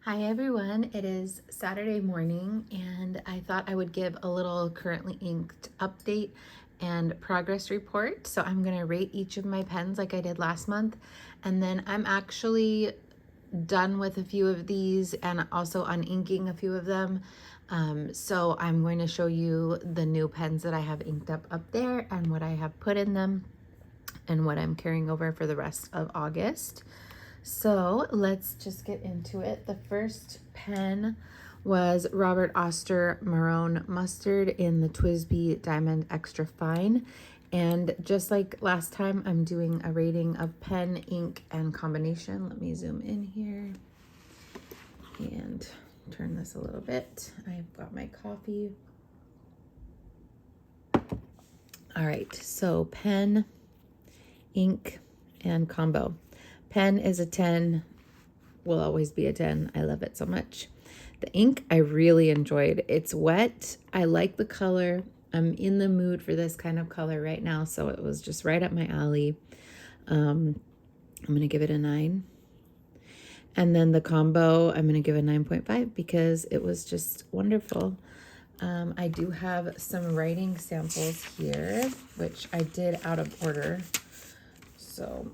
Hi everyone, it is Saturday morning and I thought I would give a little currently inked update and progress report. So I'm going to rate each of my pens like I did last month, and then I'm actually done with a few of these and also uninking a few of them. So I'm going to show you the new pens that I have inked up there and what I have put in them and what I'm carrying over for the rest of August. So let's just get into it. The first pen was Robert Auster Marone Mustard in the Twisby Diamond Extra Fine. And just like last time, I'm doing a rating of pen, ink, and combination. Let me zoom in here and turn this a little bit. I've got my coffee. All right, so pen, ink, and combo. Pen is a 10, will always be a 10. I love it so much. The ink I really enjoyed. It's wet. I like the color. I'm in the mood for this kind of color right now, so it was just right up my alley. I'm going to give it a 9. And then the combo, I'm going to give a 9.5 because it was just wonderful. I do have some writing samples here, which I did out of order. So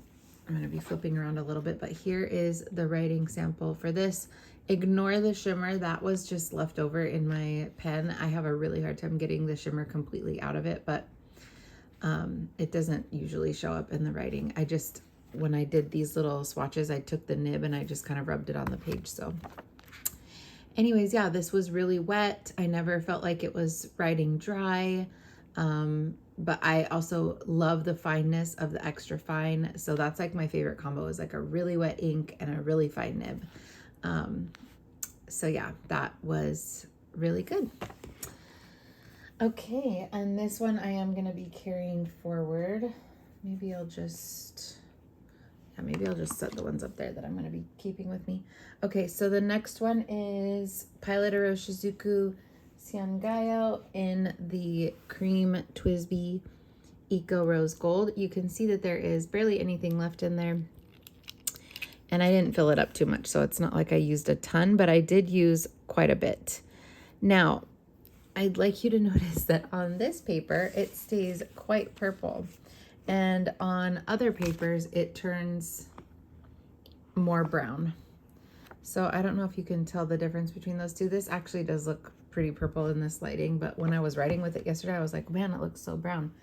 I'm going to be flipping around a little bit, but here is the writing sample for this. Ignore the shimmer. That was just left over in my pen. I have a really hard time getting the shimmer completely out of it, but it doesn't usually show up in the writing. When I did these little swatches, I took the nib and I just kind of rubbed it on the page. So anyways, yeah, this was really wet. I never felt like it was writing dry. But I also love the fineness of the extra fine. So that's like my favorite combo, is like a really wet ink and a really fine nib. So yeah, that was really good. Okay, and this one I am going to be carrying forward. Maybe I'll just set the ones up there that I'm going to be keeping with me. Okay, so the next one is Pilot Roshuku Sangayo in the cream Twisby Eco Rose Gold. You can see that there is barely anything left in there, and I didn't fill it up too much, so it's not like I used a ton, but I did use quite a bit. Now, I'd like you to notice that on this paper, it stays quite purple, and on other papers, it turns more brown. So I don't know if you can tell the difference between those two. This actually does look pretty purple in this lighting, but when I was writing with it yesterday, I was like, man, it looks so brown.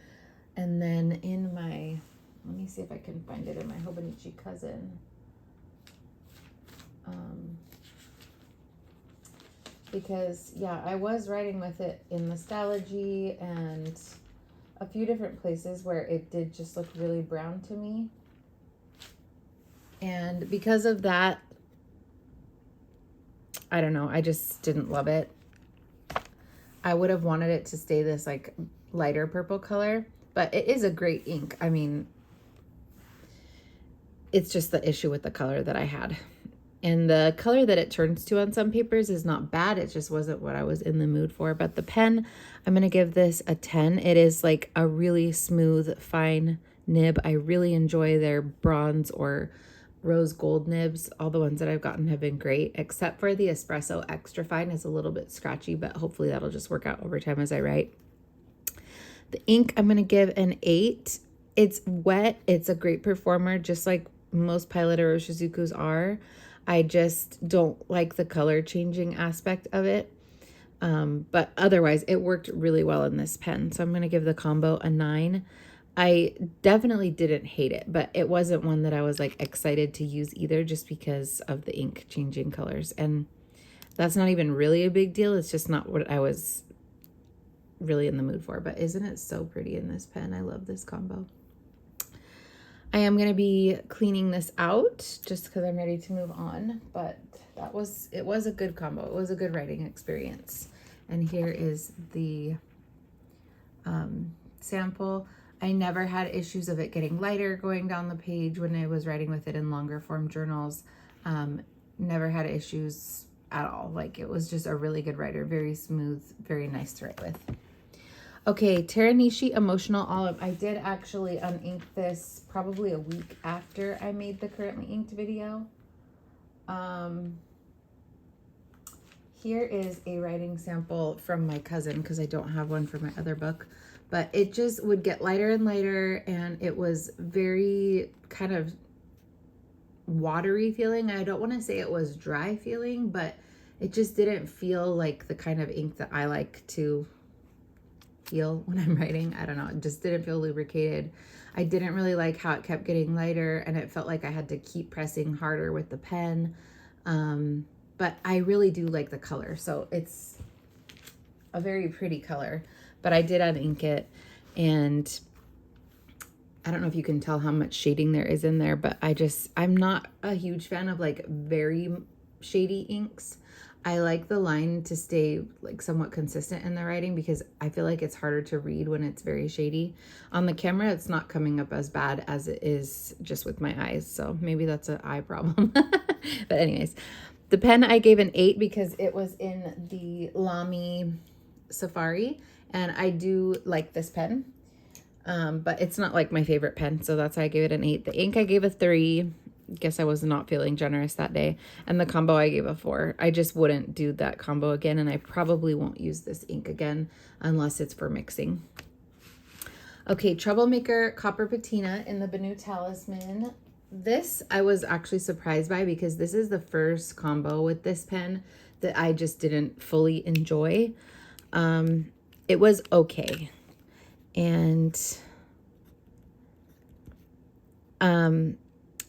And then in my, let me see if I can find it in my Hobonichi cousin. Because yeah, I was writing with it in Nostalgy and a few different places where it did just look really brown to me. And because of that, I don't know, I just didn't love it. I would have wanted it to stay this like lighter purple color, but it is a great ink. I mean, it's just the issue with the color that I had. And the color that it turns to on some papers is not bad. It just wasn't what I was in the mood for. But the pen, I'm going to give this a 10. It is like a really smooth, fine nib. I really enjoy their bronze or rose gold nibs. All the ones that I've gotten have been great, except for the espresso extra fine is a little bit scratchy, but hopefully that'll just work out over time as I write. The ink, I'm going to give an 8. It's wet. It's a great performer, just like most Pilot or Roshuku's are. I just don't like the color changing aspect of it. But otherwise, it worked really well in this pen. So I'm going to give the combo a 9. I definitely didn't hate it, but it wasn't one that I was like excited to use either, just because of the ink changing colors. And that's not even really a big deal. It's just not what I was really in the mood for. But isn't it so pretty in this pen? I love this combo. I am going to be cleaning this out just because I'm ready to move on, but it was a good combo. It was a good writing experience. And here is the sample. I never had issues of it getting lighter going down the page when I was writing with it in longer form journals. Never had issues at all. Like, it was just a really good writer, very smooth, very nice to write with. Okay, Teranishi Emotional Olive. I did actually unink this probably a week after I made the currently inked video. Here is a writing sample from my cousin because I don't have one for my other book, but it just would get lighter and lighter, and it was very kind of watery feeling. I don't want to say it was dry feeling, but it just didn't feel like the kind of ink that I like to feel when I'm writing. I don't know. It just didn't feel lubricated. I didn't really like how it kept getting lighter, and it felt like I had to keep pressing harder with the pen. But I really do like the color. So it's a very pretty color, but I did unink it, and I don't know if you can tell how much shading there is in there, but I'm not a huge fan of like very shady inks. I like the line to stay like somewhat consistent in the writing because I feel like it's harder to read when it's very shady. On the camera, it's not coming up as bad as it is just with my eyes. So maybe that's an eye problem. But anyways, the pen I gave an 8 because it was in the Lamy Safari, and I do like this pen. But it's not like my favorite pen, so that's why I gave it an 8. The ink I gave a 3. Guess I was not feeling generous that day. And the combo I gave a 4. I just wouldn't do that combo again, and I probably won't use this ink again unless it's for mixing. Okay, Troublemaker Copper Patina in the Banu Talisman. This I was actually surprised by because this is the first combo with this pen that I just didn't fully enjoy. It was okay. And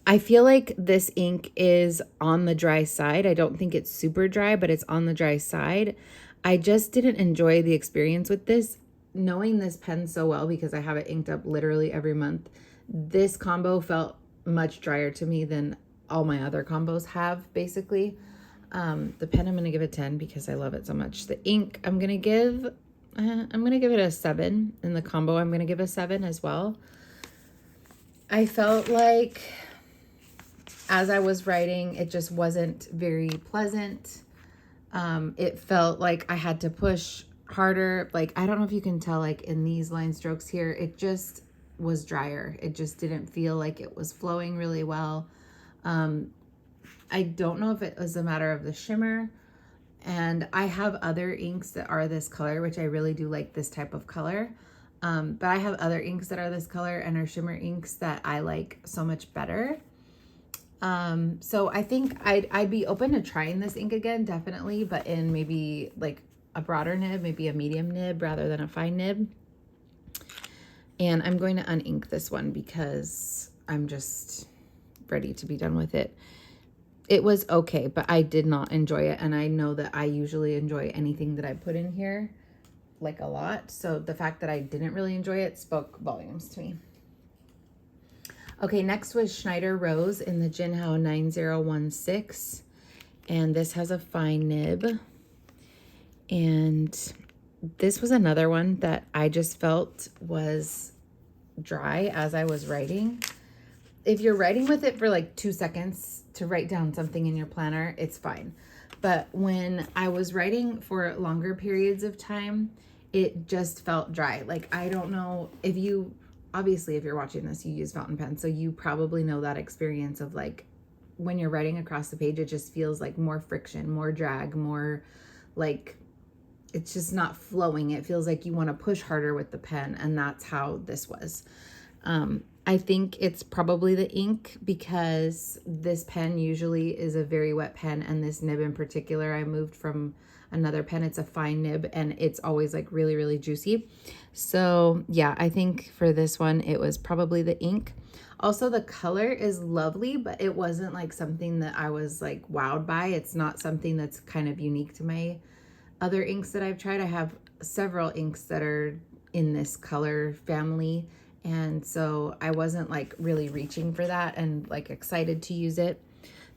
I feel like this ink is on the dry side. I don't think it's super dry, but it's on the dry side. I just didn't enjoy the experience with this. Knowing this pen so well because I have it inked up literally every month, this combo felt much drier to me than all my other combos have, basically. The pen I'm going to give a 10 because I love it so much. The ink I'm going to give it a 7. In the combo, I'm going to give a 7 as well. I felt like as I was writing, it just wasn't very pleasant. It felt like I had to push harder. Like, I don't know if you can tell, like in these line strokes here, it just was drier. It just didn't feel like it was flowing really well. I don't know if it was a matter of the shimmer. And I have other inks that are this color, which I really do like this type of color. But I have other inks that are this color and are shimmer inks that I like so much better. So I think I'd be open to trying this ink again, definitely, but in maybe like a broader nib, maybe a medium nib rather than a fine nib. And I'm going to unink this one because I'm just ready to be done with it. It was okay, but I did not enjoy it. And I know that I usually enjoy anything that I put in here, like a lot. So the fact that I didn't really enjoy it spoke volumes to me. Okay, next was Schneider Rose in the Jinhao 9016. And this has a fine nib. And this was another one that I just felt was dry as I was writing. If you're writing with it for like 2 seconds to write down something in your planner, it's fine. But when I was writing for longer periods of time, it just felt dry. Like, I don't know if you, obviously if you're watching this, you use fountain pens, so you probably know that experience of like when you're writing across the page, it just feels like more friction, more drag, more like it's just not flowing. It feels like you want to push harder with the pen, and that's how this was. I think it's probably the ink because this pen usually is a very wet pen, and this nib in particular, I moved from another pen. It's a fine nib, and it's always like really, really juicy. So yeah, I think for this one, it was probably the ink. Also, the color is lovely, but it wasn't like something that I was like wowed by. It's not something that's kind of unique to my other inks that I've tried. I have several inks that are in this color family, and so I wasn't like really reaching for that and like excited to use it.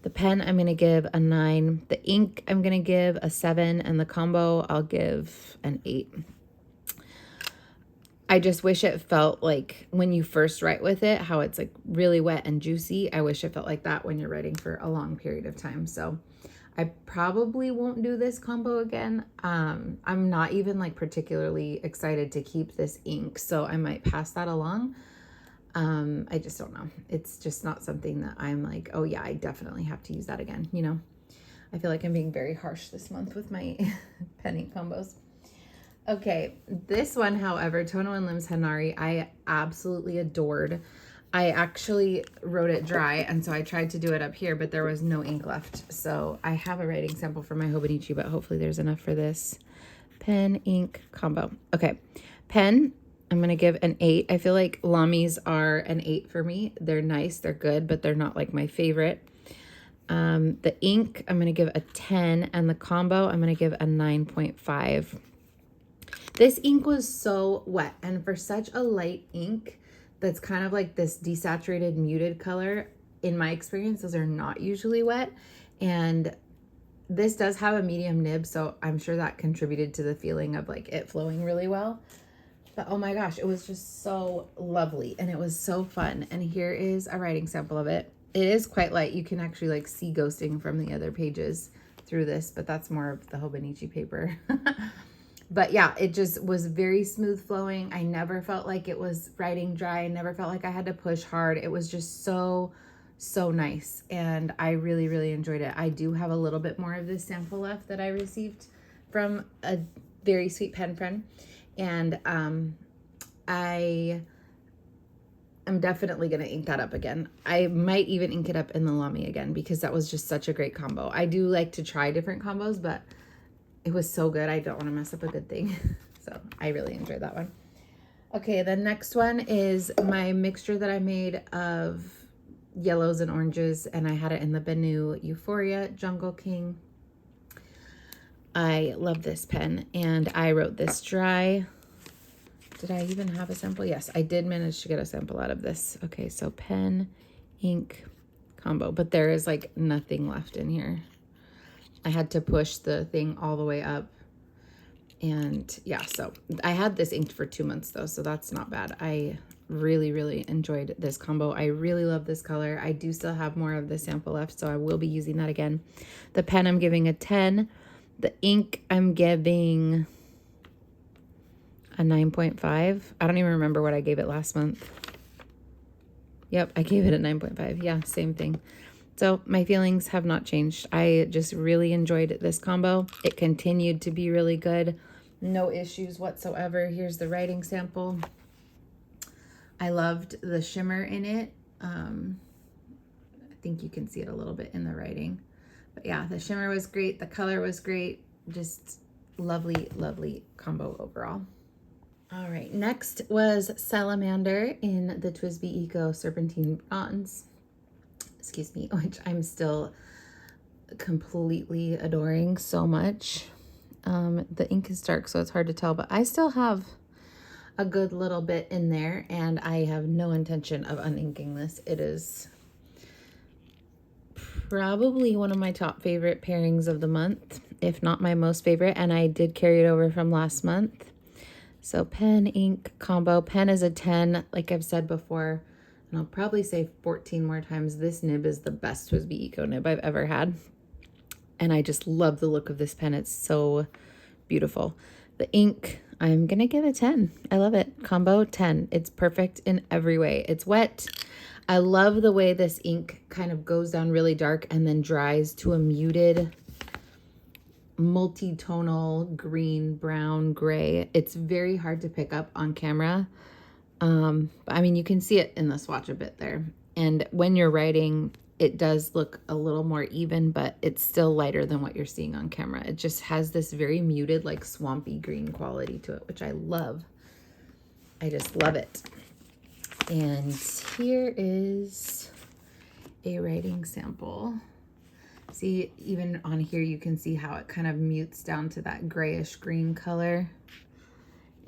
The pen I'm going to give a 9. The ink I'm going to give a 7, and the combo I'll give an 8. I just wish it felt like when you first write with it, how it's like really wet and juicy. I wish it felt like that when you're writing for a long period of time. So I probably won't do this combo again. I'm not even like particularly excited to keep this ink, so I might pass that along. I just don't know. It's just not something that I'm like, oh yeah, I definitely have to use that again, you know? I feel like I'm being very harsh this month with my pen ink combos. Okay, this one, however, Tono and Limbs Hanari, I absolutely adored. I actually wrote it dry, and so I tried to do it up here, but there was no ink left. So I have a writing sample for my Hobonichi, but hopefully there's enough for this pen ink combo. Okay, pen, I'm gonna give an 8. I feel like Lami's are an 8 for me. They're nice, they're good, but they're not like my favorite. The ink, I'm gonna give a 10, and the combo, I'm gonna give a 9.5. This ink was so wet, and for such a light ink that's kind of like this desaturated muted color, in my experience, those are not usually wet. And this does have a medium nib, so I'm sure that contributed to the feeling of like it flowing really well. But oh my gosh, it was just so lovely, and it was so fun. And here is a writing sample of it. It is quite light. You can actually like see ghosting from the other pages through this, but that's more of the Hobonichi paper. But yeah, it just was very smooth flowing. I never felt like it was writing dry. I never felt like I had to push hard. It was just so nice. And I really, really enjoyed it. I do have a little bit more of this sample left that I received from a very sweet pen friend. And I am definitely going to ink that up again. I might even ink it up in the Lamy again because that was just such a great combo. I do like to try different combos, but it was so good. I don't want to mess up a good thing. So I really enjoyed that one. Okay, the next one is my mixture that I made of yellows and oranges, and I had it in the Benu Euphoria Jungle King. I love this pen, and I wrote this dry. Did I even have a sample? Yes, I did manage to get a sample out of this. Okay, so pen, ink, combo, but there is like nothing left in here. I had to push the thing all the way up. And yeah, so I had this inked for 2 months though, so that's not bad. I really, really enjoyed this combo. I really love this color. I do still have more of the sample left, so I will be using that again. The pen, I'm giving a 10. The ink, I'm giving a 9.5. I don't even remember what I gave it last month. Yep, I gave it a 9.5. Yeah, same thing. So my feelings have not changed. I just really enjoyed this combo. It continued to be really good. No issues whatsoever. Here's the writing sample. I loved the shimmer in it. I think you can see it a little bit in the writing. But yeah, the shimmer was great. The color was great. Just lovely, lovely combo overall. All right, next was Salamander in the Twisby Eco Serpentine Bronze. Excuse me, which I'm still completely adoring so much. The ink is dark, so it's hard to tell, but I still have a good little bit in there, and I have no intention of uninking this. It is probably one of my top favorite pairings of the month, if not my most favorite, and I did carry it over from last month. So pen, ink, combo. Pen is a 10, like I've said before, and I'll probably say 14 more times. This nib is the best Twisby Eco nib I've ever had. And I just love the look of this pen. It's so beautiful. The ink, I'm going to give a 10. I love it. Combo 10. It's perfect in every way. It's wet. I love the way this ink kind of goes down really dark and then dries to a muted multi-tonal green, brown, gray. It's very hard to pick up on camera. But I mean, you can see it in the swatch a bit there. And when you're writing, it does look a little more even, but it's still lighter than what you're seeing on camera. It just has this very muted, like swampy green quality to it, which I love. I just love it. And here is a writing sample. See, even on here, you can see how it kind of mutes down to that grayish green color.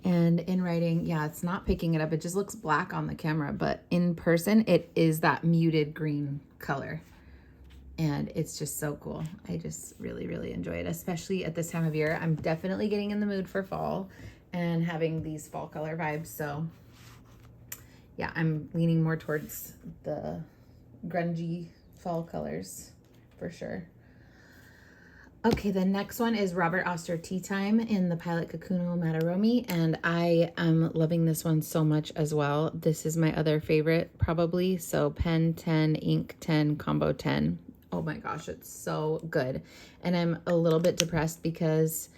And in writing, yeah, it's not picking it up. It just looks black on the camera, but in person, it is that muted green color. And it's just so cool. I just really, really enjoy it, especially at this time of year. I'm definitely getting in the mood for fall and having these fall color vibes. So yeah, I'm leaning more towards the grungy fall colors for sure. Okay, the next one is Robert Auster Tea Time in the Pilot Kakuno Mataromi, and I am loving this one so much as well. This is my other favorite probably. So pen 10, ink 10, combo 10. Oh my gosh, it's so good. And I'm a little bit depressed because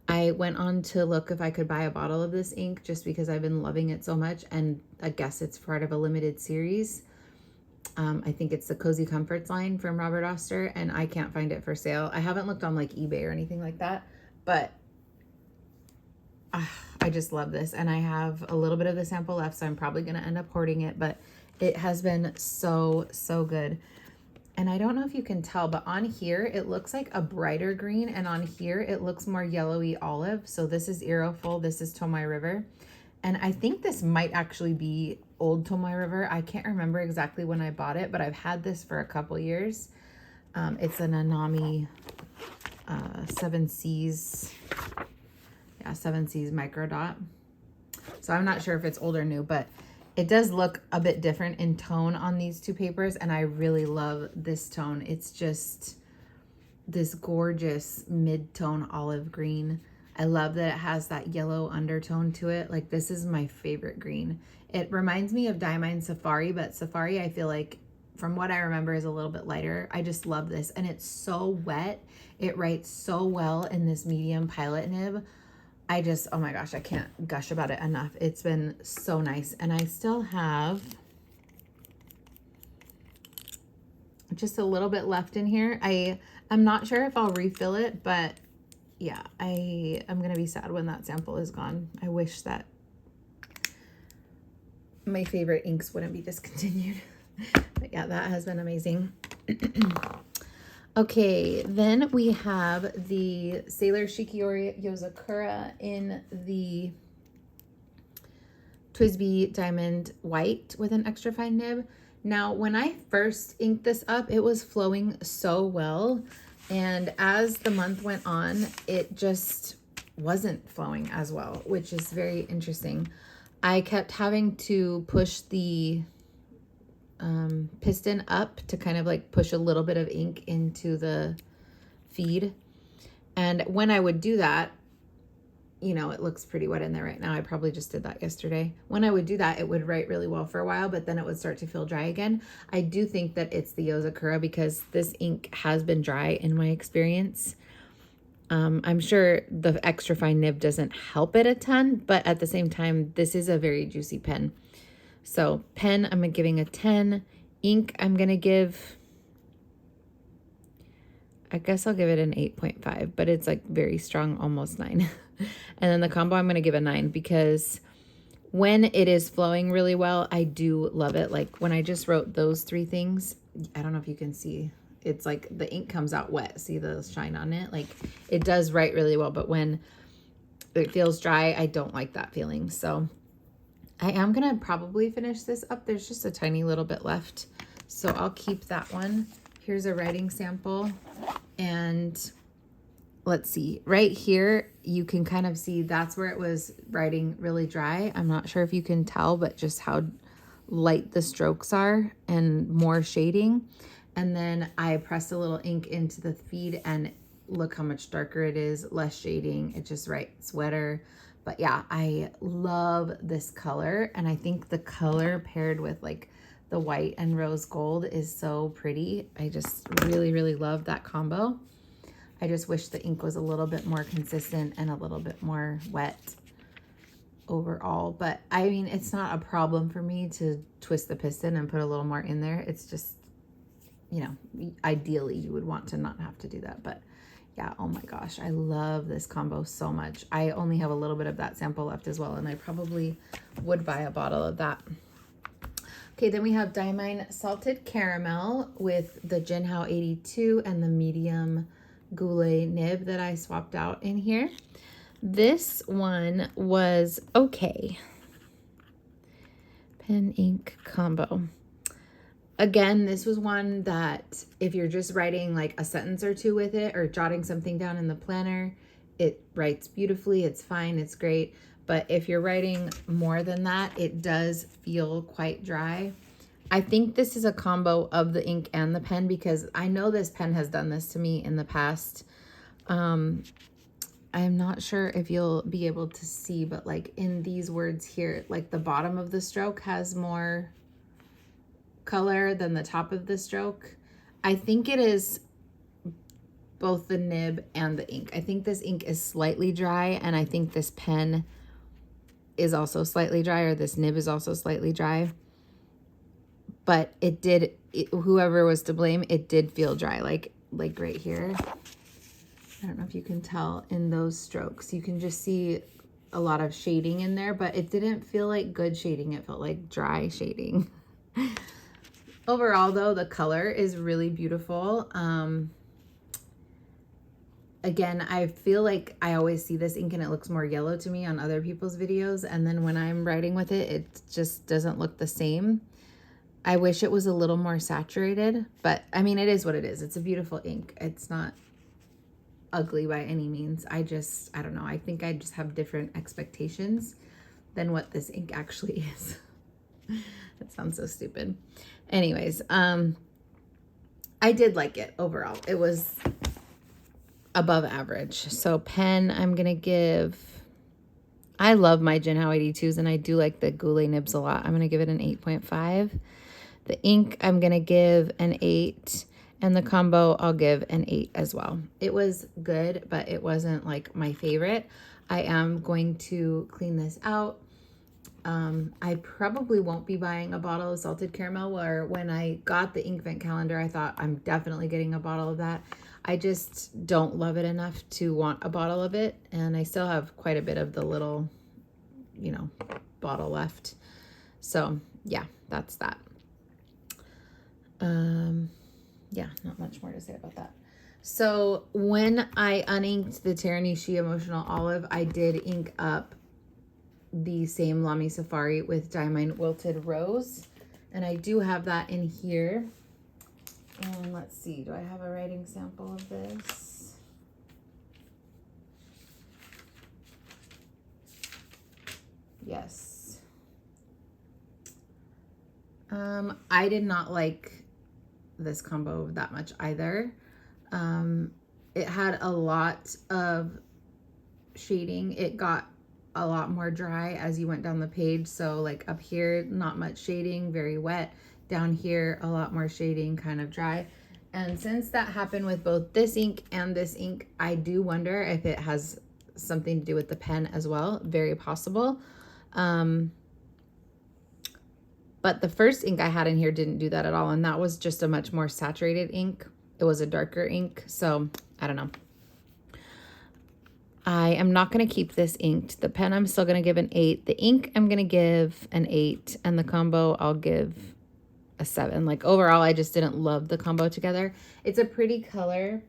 I went on to look if I could buy a bottle of this ink just because I've been loving it so much. And I guess it's part of a limited series. I think it's the Cozy Comforts line from Robert Auster, and I can't find it for sale. I haven't looked on like eBay or anything like that, but I just love this. And I have a little bit of the sample left, so I'm probably going to end up hoarding it, but it has been so, so good. And I don't know if you can tell, but on here, it looks like a brighter green, and on here, it looks more yellowy olive. So this is Aeroful, this is Tomoe River. And I think this might actually be old Tomoe River. I can't remember exactly when I bought it, but I've had this for a couple years. It's an Anami 7 Seas, yeah, 7 Seas Micro Dot. So I'm not sure if it's old or new, but it does look a bit different in tone on these two papers, and I really love this tone. It's just this gorgeous mid-tone olive green. I love that it has that yellow undertone to it. Like, this is my favorite green. It reminds me of Diamine Safari, but Safari, I feel like, from what I remember, is a little bit lighter. I just love this, and it's so wet. It writes so well in this medium pilot nib. I just, oh my gosh, I can't gush about it enough. It's been so nice. And I still have just a little bit left in here. I'm not sure if I'll refill it, but yeah, I'm going to be sad when that sample is gone. I wish that my favorite inks wouldn't be discontinued. But yeah, that has been amazing. Okay, then we have the Sailor Shikiori Yozakura in the Twisby Diamond White with an extra fine nib. Now, when I first inked this up, it was flowing so well. And as the month went on, it just wasn't flowing as well, which is very interesting. I kept having to push the piston up to kind of like push a little bit of ink into the feed. And when I would do that, you know, it looks pretty wet in there right now. I probably just did that yesterday. When I would do that, it would write really well for a while, but then it would start to feel dry again. I do think that it's the Yozakura because this ink has been dry in my experience. I'm sure the extra fine nib doesn't help it a ton, but at the same time, this is a very juicy pen. So pen, I'm giving a 10. Ink, I'm going to give, I guess I'll give it an 8.5, but it's like very strong, almost 9. And then the combo, I'm going to give a 9 because when it is flowing really well, I do love it. Like when I just wrote those 3 things, I don't know if you can see, it's like the ink comes out wet. See the shine on it? Like it does write really well, but when it feels dry, I don't like that feeling. So I am going to probably finish this up. There's just a tiny little bit left, so I'll keep that one. Here's a writing sample, and let's see. Right here, you can kind of see that's where it was writing really dry. I'm not sure if you can tell, but just how light the strokes are and more shading. And then I pressed a little ink into the feed, and look how much darker it is, less shading. It just writes wetter. But yeah, I love this color, and I think the color paired with like the white and rose gold is so pretty. I just really, really love that combo. I just wish the ink was a little bit more consistent and a little bit more wet overall. But I mean, it's not a problem for me to twist the piston and put a little more in there. It's just, you know, ideally you would want to not have to do that. But yeah, oh my gosh, I love this combo so much. I only have a little bit of that sample left as well, and I probably would buy a bottle of that. Okay, then we have Diamine Salted Caramel with the Jinhao 82 and the medium Goulet nib that I swapped out in here. This one was okay. Pen ink combo. Again, this was one that if you're just writing like a sentence or two with it or jotting something down in the planner, it writes beautifully. It's fine. It's great. But if you're writing more than that, it does feel quite dry. I think this is a combo of the ink and the pen because I know this pen has done this to me in the past. I'm not sure if you'll be able to see, but like in these words here, like the bottom of the stroke has more color than the top of the stroke. I think it is both the nib and the ink. I think this ink is slightly dry, and I think this pen is also slightly dry, or this nib is also slightly dry. But whoever was to blame, it did feel dry, like right here. I don't know if you can tell in those strokes. You can just see a lot of shading in there, but it didn't feel like good shading. It felt like dry shading. Overall, though, the color is really beautiful. Again, I feel like I always see this ink and it looks more yellow to me on other people's videos. And then when I'm writing with it, it just doesn't look the same. I wish it was a little more saturated, but I mean, it is what it is. It's a beautiful ink. It's not ugly by any means. I don't know. I think I just have different expectations than what this ink actually is. That sounds so stupid. Anyways, I did like it overall. It was above average. So pen, I'm going to give, I love my Jinhao 82s and I do like the Goulet nibs a lot. I'm going to give it an 8.5. The ink, I'm going to give an 8. And the combo, I'll give an 8 as well. It was good, but it wasn't like my favorite. I am going to clean this out. I probably won't be buying a bottle of salted caramel, where when I got the Inkvent calendar, I thought I'm definitely getting a bottle of that. I just don't love it enough to want a bottle of it. And I still have quite a bit of the little, you know, bottle left. So yeah, that's that. Yeah, not much more to say about that. So when I uninked the Teranishi Emotional Olive, I did ink up the same Lamy Safari with Diamine Wilted Rose. And I do have that in here. And let's see, do I have a writing sample of this? Yes. I did not like this combo that much either. It had a lot of shading. It got a lot more dry as you went down the page. So like up here, not much shading, very wet. Down here, a lot more shading, kind of dry. And since that happened with both this ink and this ink, I do wonder if it has something to do with the pen as well. Very possible. But the first ink I had in here didn't do that at all. And that was just a much more saturated ink. It was a darker ink. So I don't know. I am not going to keep this inked. The pen, I'm still going to give an 8. The ink, I'm going to give an 8. And the combo, I'll give a 7. Like overall, I just didn't love the combo together. It's a pretty color,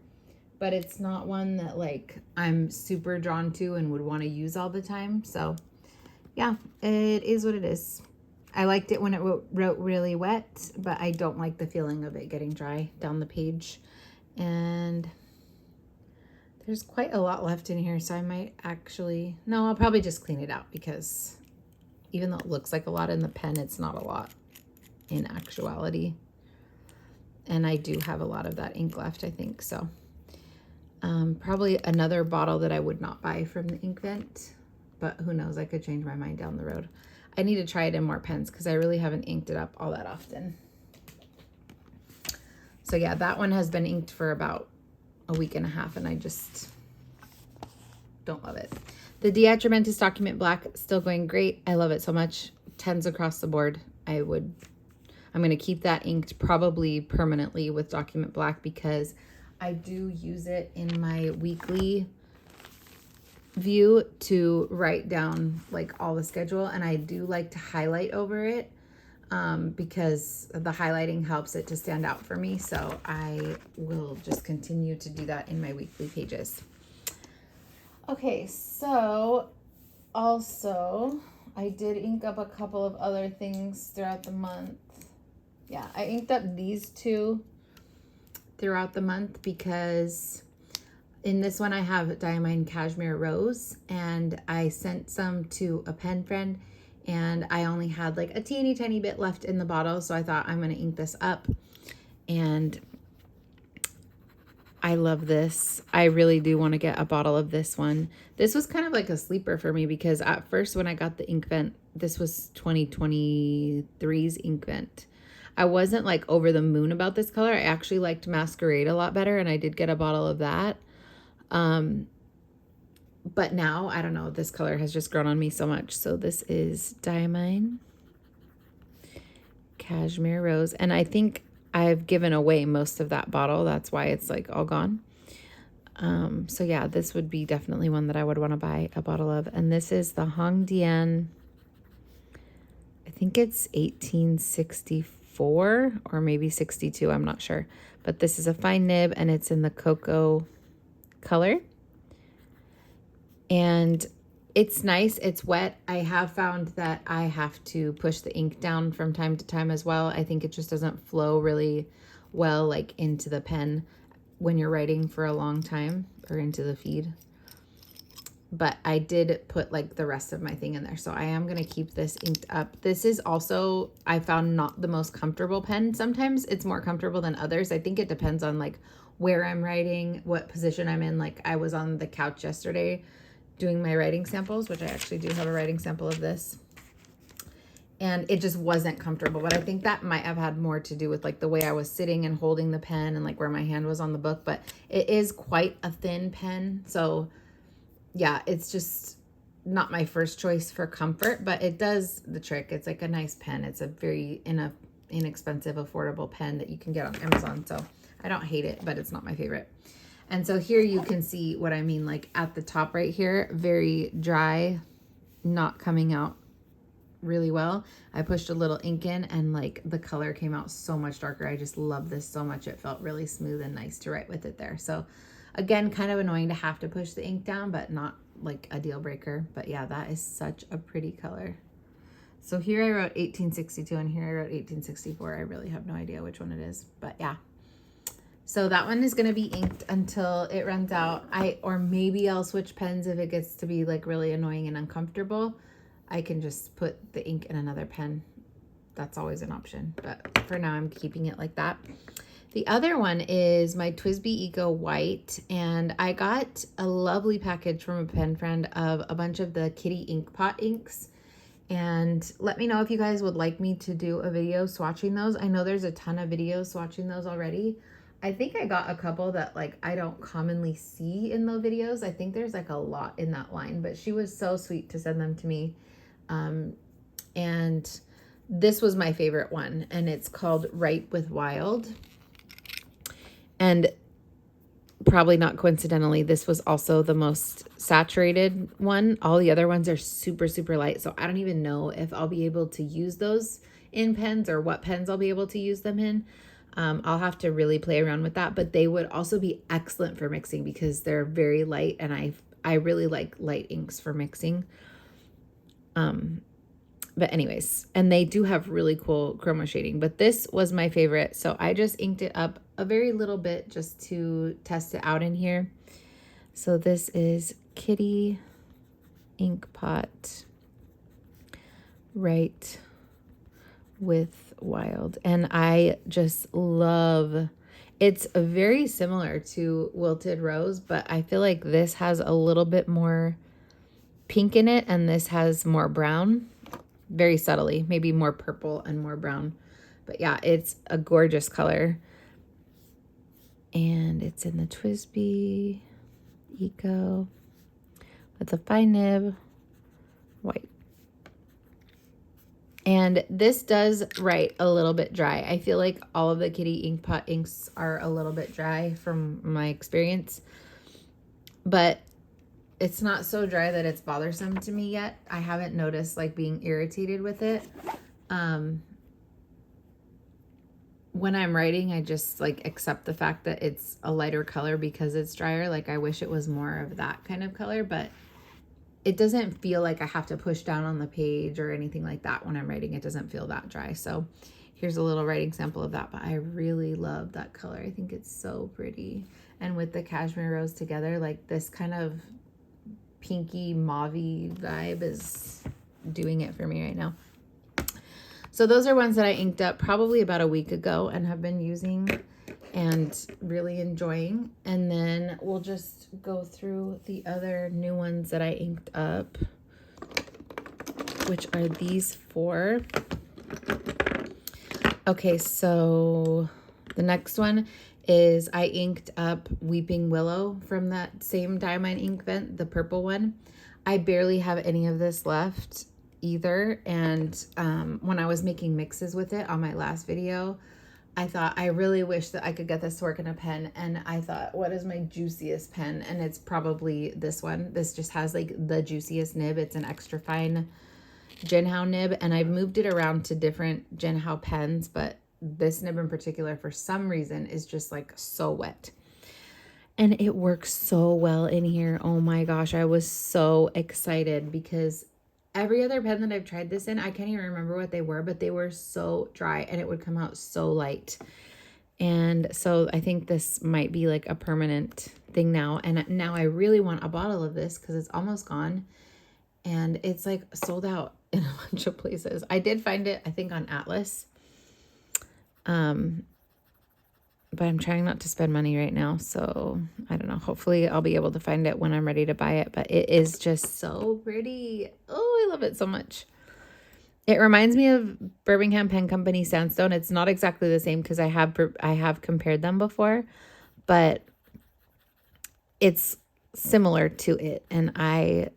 but it's not one that like I'm super drawn to and would want to use all the time. So yeah, it is what it is. I liked it when it wrote really wet, but I don't like the feeling of it getting dry down the page. And there's quite a lot left in here, so I might actually, no, I'll probably just clean it out, because even though it looks like a lot in the pen, it's not a lot in actuality. And I do have a lot of that ink left, I think. So probably another bottle that I would not buy from the Inkvent, but who knows, I could change my mind down the road. I need to try it in more pens because I really haven't inked it up all that often. So yeah, that one has been inked for about a week and a half and I just don't love it. The Diatramentis Document Black, still going great. I love it so much. 10s across the board. I'm going to keep that inked probably permanently with Document Black, because I do use it in my weekly view to write down like all the schedule, and I do like to highlight over it because the highlighting helps it to stand out for me. So I will just continue to do that in my weekly pages. Okay, so also I did ink up a couple of other things throughout the month. Yeah, I inked up these two throughout the month because in this one I have Diamine Cashmere Rose, and I sent some to a pen friend and I only had like a teeny tiny bit left in the bottle, so I thought I'm going to ink this up. And I love this. I really do want to get a bottle of this one. This was kind of like a sleeper for me because at first when I got the Inkvent, this was 2023's Inkvent. I wasn't like over the moon about this color. I actually liked Masquerade a lot better, and I did get a bottle of that. But now, I don't know, this color has just grown on me so much. So this is Diamine Cashmere Rose. And I think I've given away most of that bottle. That's why it's like all gone. So yeah, this would be definitely one that I would want to buy a bottle of. And this is the Hongdeian, I think it's 1864 or maybe 62. I'm not sure. But this is a fine nib, and it's in the cocoa color. And it's nice. It's wet. I have found that I have to push the ink down from time to time as well. I think it just doesn't flow really well like into the pen when you're writing for a long time, or into the feed. But I did put like the rest of my thing in there. So I am going to keep this inked up. This is also, I found, not the most comfortable pen. Sometimes it's more comfortable than others. I think it depends on like where I'm writing, what position I'm in. Like I was on the couch yesterday doing my writing samples, which I actually do have a writing sample of this. And it just wasn't comfortable. But I think that might have had more to do with like the way I was sitting and holding the pen and like where my hand was on the book. But it is quite a thin pen. So yeah, it's just not my first choice for comfort, but it does the trick. It's like a nice pen. It's a very inexpensive, affordable pen that you can get on Amazon. So I don't hate it, but it's not my favorite. And so here you can see what I mean, like at the top right here, very dry, not coming out really well. I pushed a little ink in, and like the color came out so much darker. I just love this so much. It felt really smooth and nice to write with it there. So again, kind of annoying to have to push the ink down, but not like a deal breaker. But yeah, that is such a pretty color. So here I wrote 1862 and here I wrote 1864. I really have no idea which one it is, but yeah. So that one is going to be inked until it runs out. Or maybe I'll switch pens if it gets to be like really annoying and uncomfortable. I can just put the ink in another pen. That's always an option. But for now, I'm keeping it like that. The other one is my Twisby Eco White. And I got a lovely package from a pen friend of a bunch of the Kitty Ink Pot inks. And let me know if you guys would like me to do a video swatching those. I know there's a ton of videos swatching those already. I think I got a couple that like I don't commonly see in the videos. I think there's like a lot in that line, but she was so sweet to send them to me. And this was my favorite one, and it's called Write with Wild. And probably not coincidentally, this was also the most saturated one. All the other ones are super, super light. So I don't even know if I'll be able to use those in pens or what pens I'll be able to use them in. I'll have to really play around with that, but they would also be excellent for mixing because they're very light, and I really like light inks for mixing. But anyways, and they do have really cool chroma shading, but this was my favorite. So I just inked it up a very little bit just to test it out in here. So this is Kitty Ink Pot Write with Wild. And I just love, it's very similar to Wilted Rose, but I feel like this has a little bit more pink in it and this has more brown, very subtly, maybe more purple and more brown. But yeah, it's a gorgeous color. And it's in the Twisby Eco with a fine nib white. And this does write a little bit dry. I feel like all of the Kitty Ink Pot inks are a little bit dry from my experience. But it's not so dry that it's bothersome to me yet. I haven't noticed like being irritated with it. When I'm writing, I just like accept the fact that it's a lighter color because it's drier. Like I wish it was more of that kind of color, but it doesn't feel like I have to push down on the page or anything like that when I'm writing. It doesn't feel that dry. So here's a little writing sample of that, but I really love that color. I think it's so pretty. And with the Cashmere Rose together, like this kind of pinky mauvey vibe is doing it for me right now. So those are ones that I inked up probably about a week ago and have been using and really enjoying. And then we'll just go through the other new ones that I inked up, which are these four. Okay, so the next one is I inked up Weeping Willow from that same Diamond ink vent, the purple one. I barely have any of this left either. And when I was making mixes with it on my last video, I thought I really wish that I could get this to work in a pen. And I thought, what is my juiciest pen? And it's probably this one. This just has like the juiciest nib. It's an extra fine Jinhao nib, and I've moved it around to different Jinhao pens, but this nib in particular, for some reason, is just like so wet. And it works so well in here. Oh my gosh, I was so excited because every other pen that I've tried this in, I can't even remember what they were, but they were so dry and it would come out so light. And so I think this might be like a permanent thing now. And now I really want a bottle of this because it's almost gone. And it's like sold out in a bunch of places. I did find it, I think, on Atlas. But I'm trying not to spend money right now. So I don't know. Hopefully I'll be able to find it when I'm ready to buy it. But it is just so pretty. Oh, I love it so much. It reminds me of Birmingham Pen Company Sandstone. It's not exactly the same because I have compared them before. But it's similar to it. And I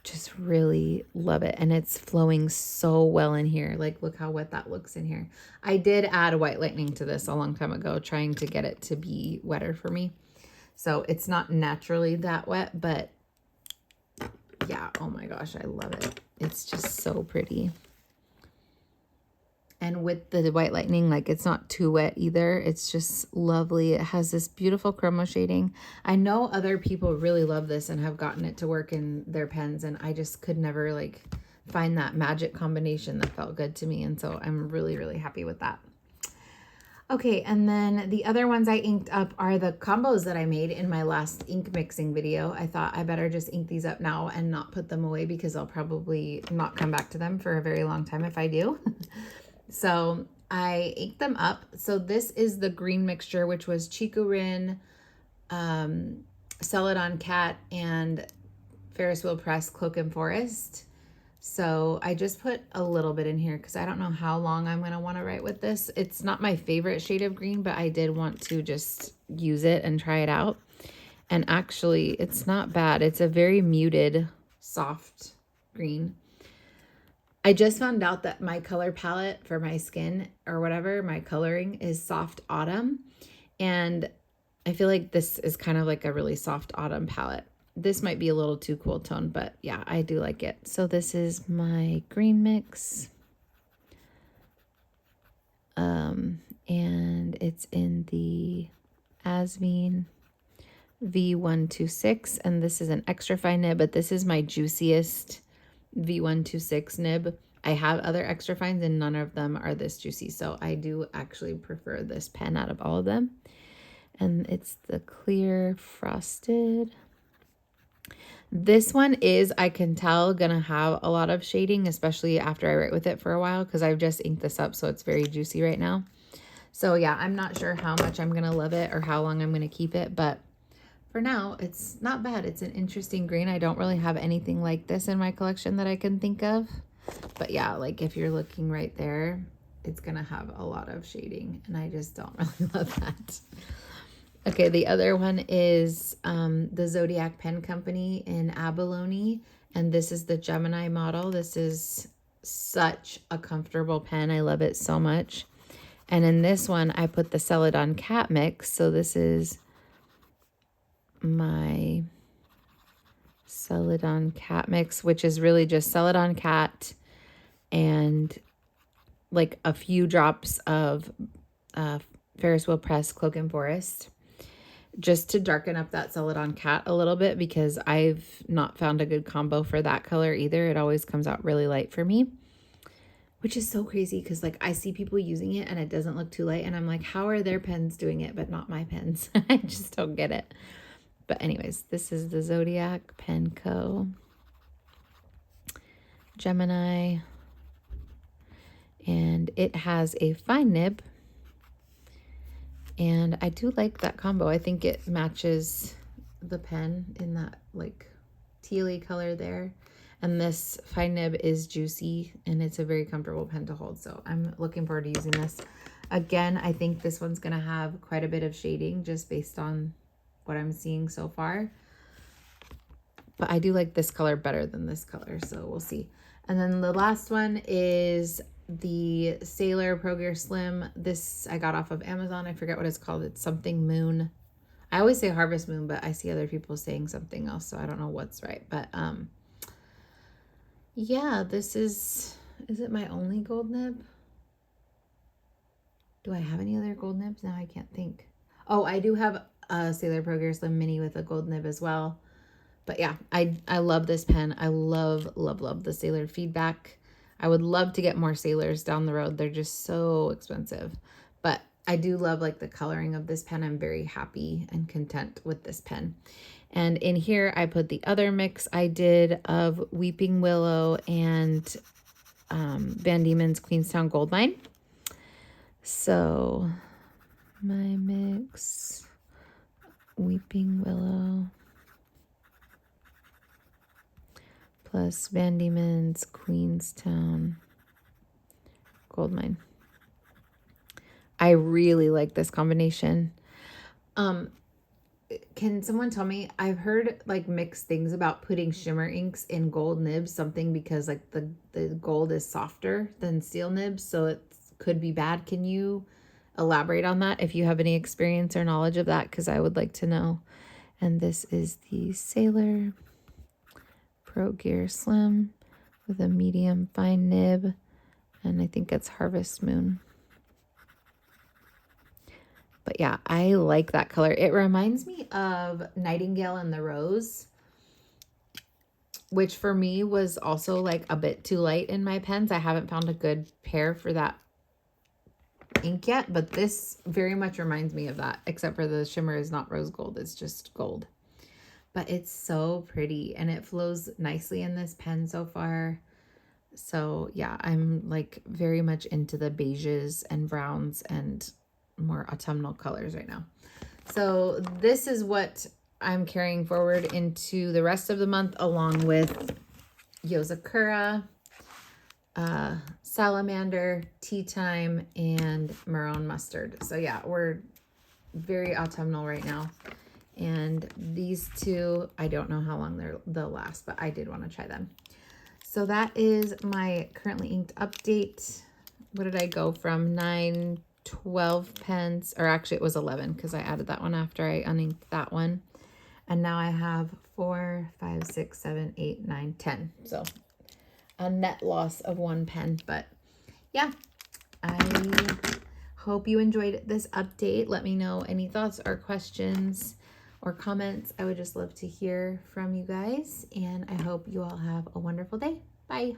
just really love it, and it's flowing so well in here. Like, look how wet that looks in here. I did add White Lightning to this a long time ago, trying to get it to be wetter for me, so it's not naturally that wet, but yeah, oh my gosh, I love it. It's just so pretty. And with the White Lightning, like, it's not too wet either. It's just lovely. It has this beautiful chromo shading. I know other people really love this and have gotten it to work in their pens, and I just could never, like, find that magic combination that felt good to me. And so I'm really, really happy with that. Okay, and then the other ones I inked up are the combos that I made in my last ink mixing video. I thought I better just ink these up now and not put them away because I'll probably not come back to them for a very long time if I do. So I inked them up. So this is the green mixture, which was Chikurin, Celadon Cat, and Ferris Wheel Press Cloak and Forest. So I just put a little bit in here because I don't know how long I'm going to want to write with this. It's not my favorite shade of green, but I did want to just use it and try it out. And actually, it's not bad. It's a very muted, soft green. I just found out that my color palette for my skin or whatever, my coloring is soft autumn. And I feel like this is kind of like a really soft autumn palette. This might be a little too cool tone, but yeah, I do like it. So this is my green mix. And it's in the Asvine V126. And this is an extra fine nib, but this is my juiciest V126 nib. I have other extra fines and none of them are this juicy, so I do actually prefer this pen out of all of them. And it's the clear frosted. This one is, I can tell, gonna have a lot of shading, especially after I write with it for a while, because I've just inked this up, so it's very juicy right now. So yeah, I'm not sure how much I'm gonna love it or how long I'm gonna keep it, but for now, it's not bad. It's an interesting green. I don't really have anything like this in my collection that I can think of. But yeah, like if you're looking right there, it's going to have a lot of shading. And I just don't really love that. Okay, the other one is the Zodiac Pen Company in Abalone. And this is the Gemini model. This is such a comfortable pen. I love it so much. And in this one, I put the Celadon Cat mix. So this is my Celadon Cat mix, which is really just Celadon Cat and like a few drops of Ferris Wheel Press Cloak and Forest, just to darken up that Celadon Cat a little bit, because I've not found a good combo for that color either. It always comes out really light for me, which is so crazy because like I see people using it and it doesn't look too light, and I'm like, how are their pens doing it but not my pens? I just don't get it. But anyways, this is the Zodiac Pen Co. Gemini. And it has a fine nib. And I do like that combo. I think it matches the pen in that like tealy color there. And this fine nib is juicy and it's a very comfortable pen to hold. So I'm looking forward to using this. Again, I think this one's going to have quite a bit of shading just based on what I'm seeing so far. But I do like this color better than this color, so we'll see. And then the last one is the Sailor Pro Gear Slim. This I got off of Amazon. I forget what it's called. It's something moon. I always say Harvest Moon, but I see other people saying something else, so I don't know what's right. But yeah, this is it my only gold nib? Do I have any other gold nibs? Now I can't think. Oh, I do have a Sailor Pro Gear Slim Mini with a gold nib as well. But yeah, I love this pen. I love, love, love the Sailor feedback. I would love to get more Sailors down the road. They're just so expensive. But I do love like the coloring of this pen. I'm very happy and content with this pen. And in here, I put the other mix I did of Weeping Willow and Van Diemen's Queenstown Goldmine. So my mix, Weeping Willow plus Van Diemen's Queenstown Goldmine. I really like this combination. Can someone tell me, I've heard like mixed things about putting shimmer inks in gold nibs, something because like the gold is softer than steel nibs, so it could be bad. Can you elaborate on that if you have any experience or knowledge of that? Because I would like to know. And this is the Sailor Pro Gear Slim with a medium fine nib, and I think it's Harvest Moon. But yeah, I like that color. It reminds me of Nightingale and the Rose, which for me was also like a bit too light in my pens. I haven't found a good pair for that ink yet, but this very much reminds me of that, except for the shimmer is not rose gold, it's just gold. But it's so pretty and it flows nicely in this pen so far. So yeah, I'm like very much into the beiges and browns and more autumnal colors right now. So this is what I'm carrying forward into the rest of the month, along with Yozakura, Salamander, Tea Time, and Marone Mustard. So yeah, we're very autumnal right now. And these two, I don't know how long they'll last, but I did want to try them. So that is my currently inked update. What did I go from? 9, 12 pens, or actually it was 11 because I added that one after I uninked that one. And now I have 4, 5, 6, 7, 8, 9, 10. So a net loss of 1 pen. But yeah, I hope you enjoyed this update. Let me know any thoughts or questions or comments. I would just love to hear from you guys, and I hope you all have a wonderful day. Bye.